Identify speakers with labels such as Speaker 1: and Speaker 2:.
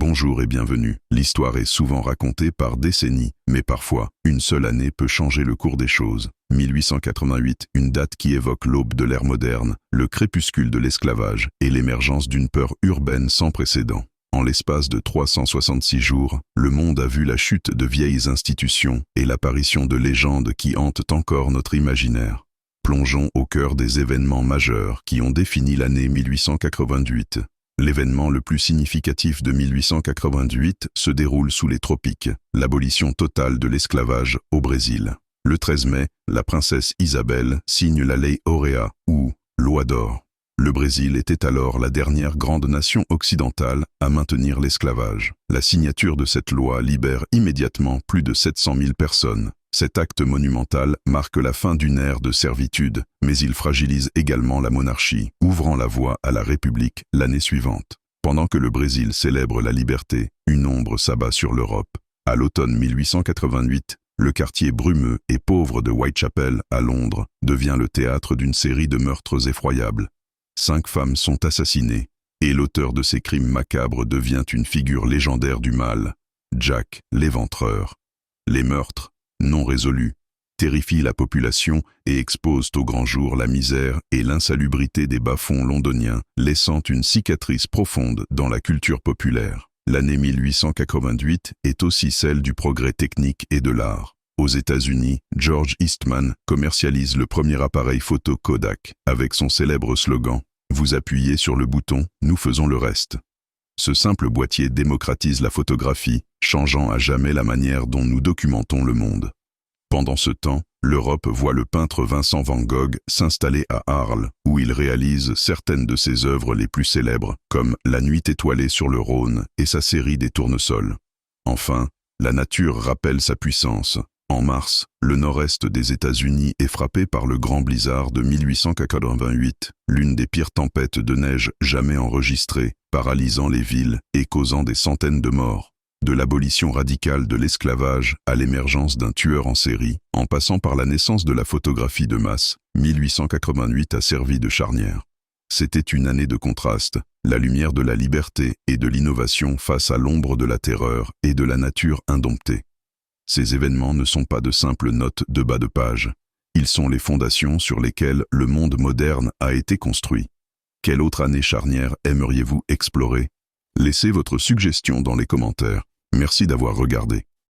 Speaker 1: Bonjour et bienvenue. L'histoire est souvent racontée par décennies, mais parfois, une seule année peut changer le cours des choses. 1888, une date qui évoque l'aube de l'ère moderne, le crépuscule de l'esclavage et l'émergence d'une peur urbaine sans précédent. En l'espace de 366 jours, le monde a vu la chute de vieilles institutions et l'apparition de légendes qui hantent encore notre imaginaire. Plongeons au cœur des événements majeurs qui ont défini l'année 1888. L'événement le plus significatif de 1888 se déroule sous les tropiques, l'abolition totale de l'esclavage au Brésil. Le 13 mai, la princesse Isabelle signe la Lei Áurea, ou Loi d'or. Le Brésil était alors la dernière grande nation occidentale à maintenir l'esclavage. La signature de cette loi libère immédiatement plus de 700 000 personnes. Cet acte monumental marque la fin d'une ère de servitude, mais il fragilise également la monarchie, ouvrant la voie à la République l'année suivante. Pendant que le Brésil célèbre la liberté, une ombre s'abat sur l'Europe. À l'automne 1888, le quartier brumeux et pauvre de Whitechapel, à Londres, devient le théâtre d'une série de meurtres effroyables. 5 femmes sont assassinées, et l'auteur de ces crimes macabres devient une figure légendaire du mal, Jack l'Éventreur. Les meurtres, non résolus, terrifient la population et exposent au grand jour la misère et l'insalubrité des bas-fonds londoniens, laissant une cicatrice profonde dans la culture populaire. L'année 1888 est aussi celle du progrès technique et de l'art. Aux États-Unis, George Eastman commercialise le premier appareil photo Kodak avec son célèbre slogan « Vous appuyez sur le bouton, nous faisons le reste ». Ce simple boîtier démocratise la photographie, changeant à jamais la manière dont nous documentons le monde. Pendant ce temps, l'Europe voit le peintre Vincent van Gogh s'installer à Arles, où il réalise certaines de ses œuvres les plus célèbres, comme La Nuit étoilée sur le Rhône et sa série des tournesols. Enfin, la nature rappelle sa puissance. En mars, le nord-est des États-Unis est frappé par le grand blizzard de 1888, l'une des pires tempêtes de neige jamais enregistrées, paralysant les villes et causant des centaines de morts. De l'abolition radicale de l'esclavage à l'émergence d'un tueur en série, en passant par la naissance de la photographie de masse, 1888 a servi de charnière. C'était une année de contraste, la lumière de la liberté et de l'innovation face à l'ombre de la terreur et de la nature indomptée. Ces événements ne sont pas de simples notes de bas de page. Ils sont les fondations sur lesquelles le monde moderne a été construit. Quelle autre année charnière aimeriez-vous explorer? Laissez votre suggestion dans les commentaires. Merci d'avoir regardé.